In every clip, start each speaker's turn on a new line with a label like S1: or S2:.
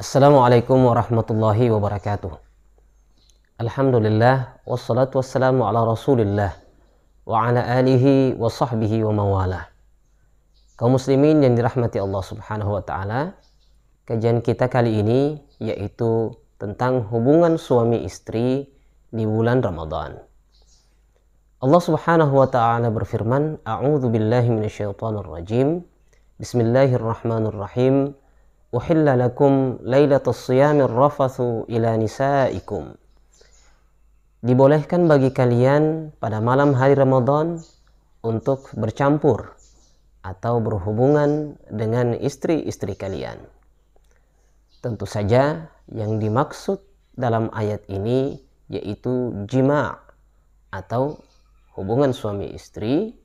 S1: Assalamualaikum warahmatullahi wabarakatuh. Alhamdulillah wassalatu wassalamu ala Rasulillah wa ala alihi wa sahbihi wa mawalah. Kaum muslimin yang dirahmati Allah Subhanahu wa taala, kajian kita kali ini yaitu tentang hubungan suami istri di bulan Ramadan. Allah Subhanahu wa taala berfirman, A'udzu billahi minasyaitonir rajim. Bismillahirrahmanirrahim. Uhilla lakum lailatus siyamir rafathu ila nisaikum. Dibolehkan bagi kalian pada malam hari Ramadan untuk bercampur atau berhubungan dengan istri-istri kalian. Tentu saja yang dimaksud dalam ayat ini yaitu jima' atau hubungan suami istri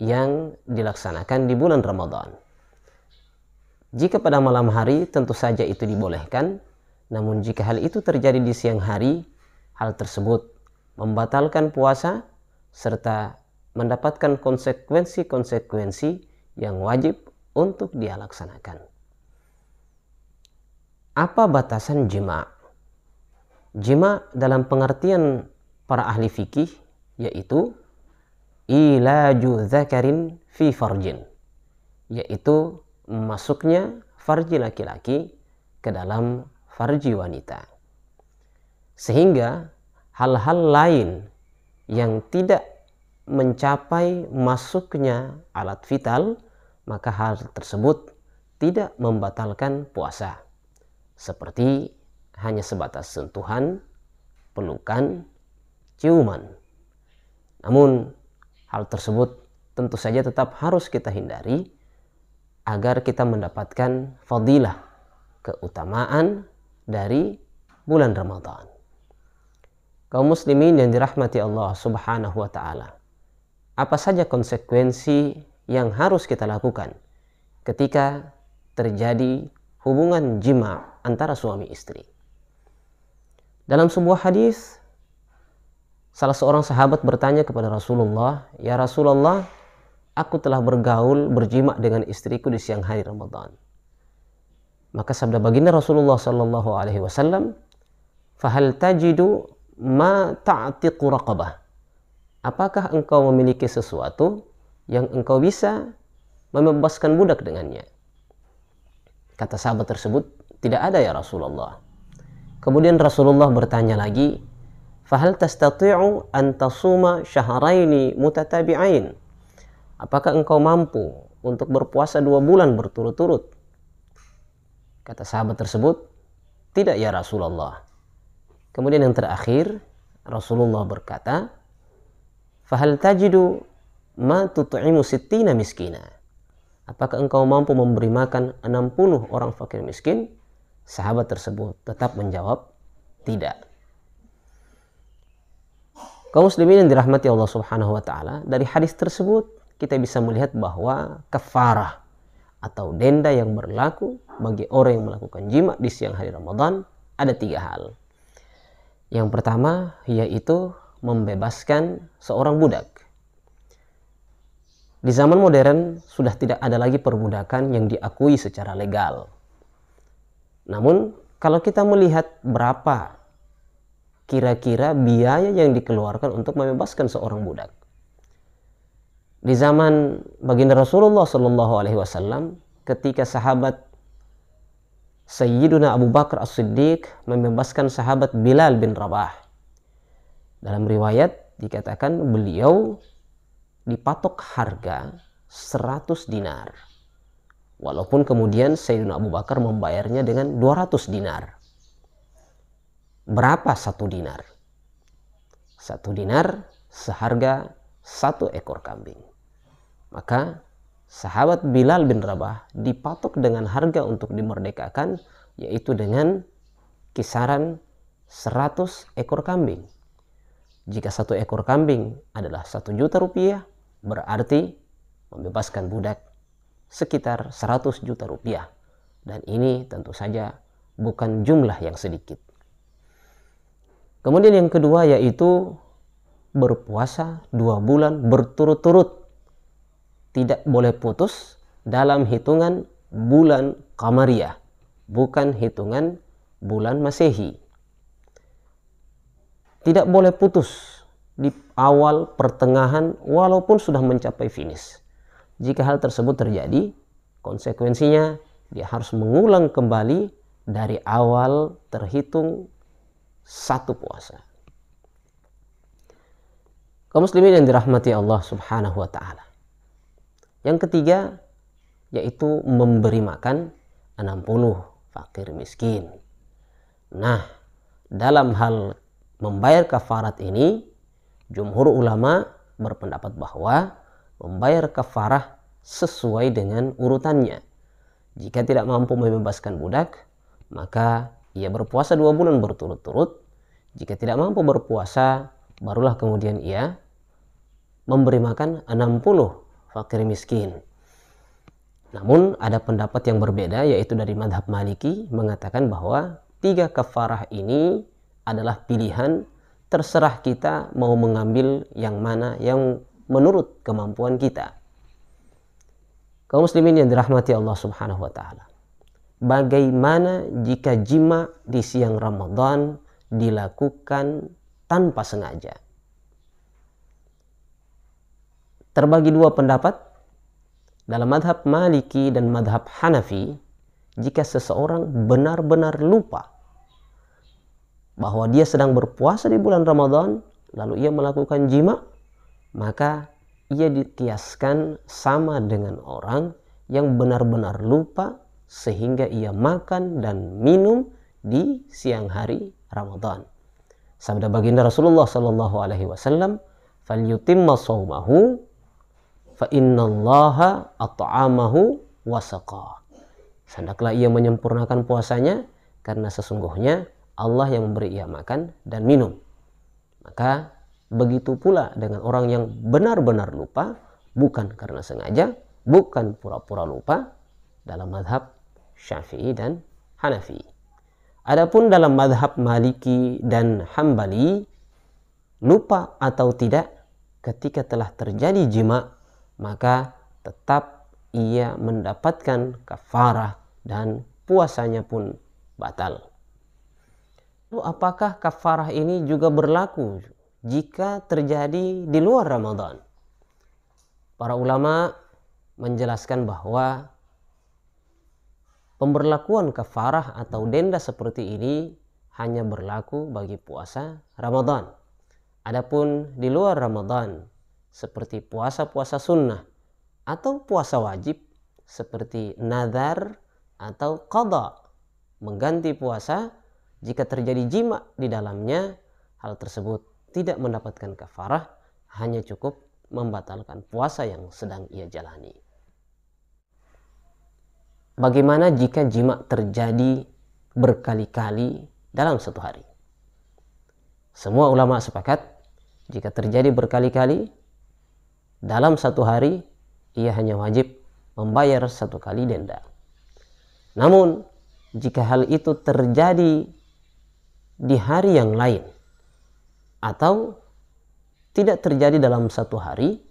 S1: yang dilaksanakan di bulan Ramadan. Jika pada malam hari tentu saja itu dibolehkan, namun jika hal itu terjadi di siang hari, hal tersebut membatalkan puasa serta mendapatkan konsekuensi-konsekuensi yang wajib untuk dia laksanakan. Apa batasan jima'? Jima' dalam pengertian para ahli fikih yaitu ilaju dzakarin fi farjin, yaitu masuknya farji laki-laki ke dalam farji wanita, sehingga hal-hal lain yang tidak mencapai masuknya alat vital, maka hal tersebut tidak membatalkan puasa, seperti hanya sebatas sentuhan, pelukan, ciuman. Namun hal tersebut tentu saja tetap harus kita hindari agar kita mendapatkan fadilah, keutamaan dari bulan Ramadan. Kaum muslimin yang dirahmati Allah Subhanahu wa taala, apa saja konsekuensi yang harus kita lakukan ketika terjadi hubungan jima' antara suami istri? Dalam sebuah hadis, salah seorang sahabat bertanya kepada Rasulullah, "Ya Rasulullah, aku telah berjima' dengan istriku di siang hari Ramadan." Maka sabda baginda Rasulullah sallallahu alaihi wasallam, "Fahal tajidu ma ta'tiqu raqabah?" Apakah engkau memiliki sesuatu yang engkau bisa membebaskan budak dengannya? Kata sahabat tersebut, "Tidak ada ya Rasulullah." Kemudian Rasulullah bertanya lagi, "Fahal tastati'u an tasuma syahraini mutatabi'ain?" Apakah engkau mampu untuk berpuasa 2 bulan berturut-turut? Kata sahabat tersebut, "Tidak ya Rasulullah." Kemudian yang terakhir, Rasulullah berkata, "Fahal tajidu ma tut'imu sittina miskina?" Apakah engkau mampu memberi makan 60 orang fakir miskin? Sahabat tersebut tetap menjawab, "Tidak." Kaum muslimin yang dirahmati Allah Subhanahu wa taala, dari hadis tersebut kita bisa melihat bahwa kafarah atau denda yang berlaku bagi orang yang melakukan jima' di siang hari Ramadan ada 3 hal. Yang pertama yaitu membebaskan seorang budak. Di zaman modern sudah tidak ada lagi perbudakan yang diakui secara legal. Namun kalau kita melihat berapa kira-kira biaya yang dikeluarkan untuk membebaskan seorang budak, di zaman baginda Rasulullah Sallallahu Alaihi Wasallam, ketika sahabat Sayyiduna Abu Bakar As-Siddiq membebaskan sahabat Bilal bin Rabah, dalam riwayat dikatakan beliau dipatok harga 100 dinar, walaupun kemudian Sayyiduna Abu Bakar membayarnya dengan 200 dinar. Berapa 1 dinar? 1 dinar seharga 1 ekor kambing. Maka sahabat Bilal bin Rabah dipatok dengan harga untuk dimerdekakan, yaitu dengan kisaran 100 ekor kambing. Jika 1 ekor kambing adalah 1 juta rupiah, berarti membebaskan budak sekitar 100 juta rupiah. Dan ini tentu saja bukan jumlah yang sedikit. Kemudian yang kedua yaitu berpuasa 2 bulan berturut-turut, tidak boleh putus dalam hitungan bulan Qamariyah, bukan hitungan bulan Masehi. Tidak boleh putus di awal, pertengahan, walaupun sudah mencapai finish. Jika hal tersebut terjadi, konsekuensinya dia harus mengulang kembali dari awal terhitung satu puasa. Kaum muslimin yang dirahmati Allah Subhanahu wa taala. Yang ketiga yaitu memberi makan 60 fakir miskin. Nah, dalam hal membayar kafarat ini, jumhur ulama berpendapat bahwa membayar kafarah sesuai dengan urutannya. Jika tidak mampu membebaskan budak, maka ia berpuasa 2 bulan berturut-turut. Jika tidak mampu berpuasa, barulah kemudian ia memberi makan 60 fakir miskin. Namun ada pendapat yang berbeda, yaitu dari madhab Maliki, mengatakan bahwa 3 kafarah ini adalah pilihan, terserah kita mau mengambil yang mana yang menurut kemampuan kita. Kaum muslimin yang dirahmati Allah Subhanahu wa taala. Bagaimana jika jima di siang Ramadan dilakukan tanpa sengaja? Terbagi 2 pendapat. Dalam madhab Maliki dan madhab Hanafi, jika seseorang benar-benar lupa bahwa dia sedang berpuasa di bulan Ramadan, lalu ia melakukan jima, maka ia dikiaskan sama dengan orang yang benar-benar lupa sehingga ia makan dan minum di siang hari Ramadan. Sabda baginda Rasulullah sallallahu alaihi wasallam, "Falyutimma shaumahu fa innallaha at'amahu wa saqa." Hendaklah ia menyempurnakan puasanya karena sesungguhnya Allah yang memberi ia makan dan minum. Maka begitu pula dengan orang yang benar-benar lupa, bukan karena sengaja, bukan pura-pura lupa, dalam madhab Syafi'i dan Hanafi. Adapun dalam madhab Maliki dan Hambali, lupa atau tidak, ketika telah terjadi jima, maka tetap ia mendapatkan kafarah dan puasanya pun batal. Lalu apakah kafarah ini juga berlaku jika terjadi di luar Ramadan? Para ulama menjelaskan bahwa pemberlakuan kafarah atau denda seperti ini hanya berlaku bagi puasa Ramadan. Adapun di luar Ramadan, seperti puasa-puasa sunnah atau puasa wajib seperti nazar atau qada, mengganti puasa, jika terjadi jima di dalamnya, hal tersebut tidak mendapatkan kafarah, hanya cukup membatalkan puasa yang sedang ia jalani. Bagaimana jika jima terjadi berkali-kali dalam satu hari? Semua ulama sepakat, jika terjadi berkali-kali dalam satu hari, ia hanya wajib membayar 1 kali denda. Namun, jika hal itu terjadi di hari yang lain atau tidak terjadi dalam satu hari,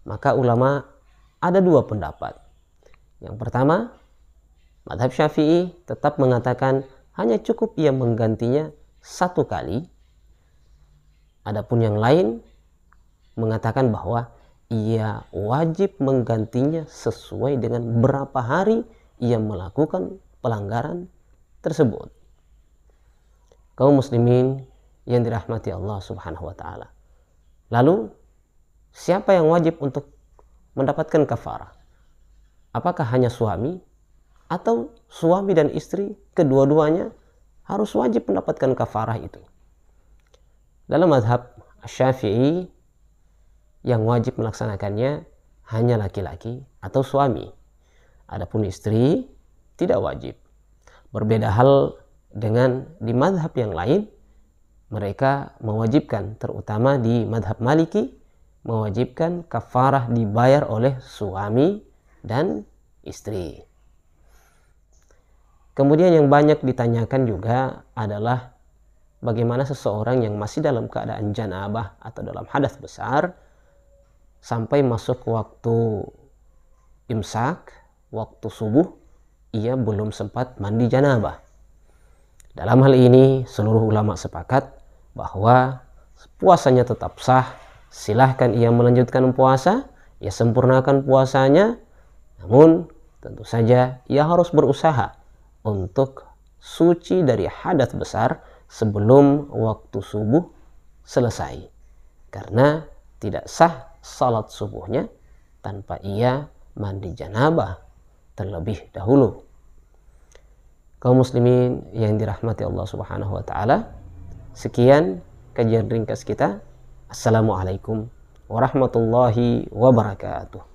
S1: maka ulama ada 2 pendapat. Yang pertama, madhab Syafi'i tetap mengatakan hanya cukup ia menggantinya 1 kali. Adapun yang lain mengatakan bahwa ia wajib menggantinya sesuai dengan berapa hari ia melakukan pelanggaran tersebut. Kaum muslimin yang dirahmati Allah Subhanahu wa taala. Lalu, siapa yang wajib untuk mendapatkan kafarah? Apakah hanya suami atau suami dan istri kedua-duanya harus wajib mendapatkan kafarah itu? Dalam mazhab Syafi'i, yang wajib melaksanakannya hanya laki-laki atau suami. Adapun istri tidak wajib. Berbeda hal dengan di mazhab yang lain, mereka mewajibkan, terutama di mazhab Maliki, mewajibkan kafarah dibayar oleh suami dan istri. Kemudian yang banyak ditanyakan juga adalah bagaimana seseorang yang masih dalam keadaan janabah atau dalam hadas besar sampai masuk waktu imsak, waktu subuh, ia belum sempat mandi janabah. Dalam hal ini seluruh ulama sepakat bahwa puasanya tetap sah. Silahkan ia melanjutkan puasa, ia sempurnakan puasanya, namun tentu saja ia harus berusaha untuk suci dari hadas besar sebelum waktu subuh selesai, karena tidak sah salat subuhnya tanpa ia mandi janabah terlebih dahulu. Kaum muslimin yang dirahmati Allah Subhanahu wa taala, sekian kajian ringkas kita. Assalamualaikum warahmatullahi wabarakatuh.